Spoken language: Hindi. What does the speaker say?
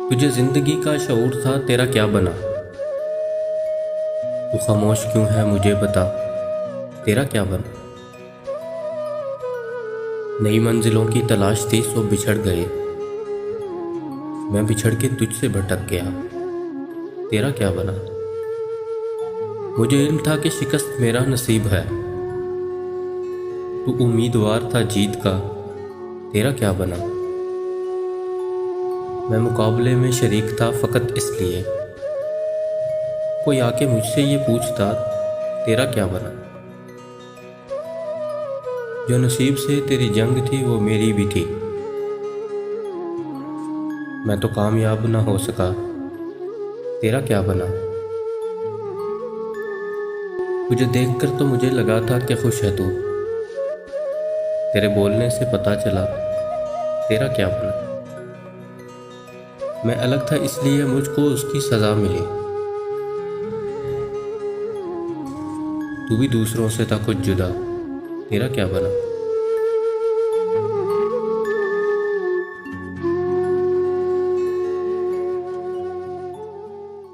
तुझे जिंदगी का शऊर था, तेरा क्या बना? तू खामोश क्यों है, मुझे बता, तेरा क्या बना? नई मंजिलों की तलाश थी, सो बिछड़ गए। मैं बिछड़ के तुझसे भटक गया, तेरा क्या बना? मुझे इल्म था कि शिकस्त मेरा नसीब है। तू उम्मीदवार था जीत का, तेरा क्या बना? मैं मुकाबले में शरीक था फ़कत इसलिए, कोई आके मुझसे ये पूछता, तेरा क्या बना? जो नसीब से तेरी जंग थी वो मेरी भी थी। मैं तो कामयाब ना हो सका, तेरा क्या बना? तुझे देखकर तो मुझे लगा था कि खुश है तू, तेरे बोलने से पता चला, तेरा क्या बना? मैं अलग था इसलिए मुझको उसकी सज़ा मिली। तू भी दूसरों से था कुछ जुदा, तेरा क्या बना?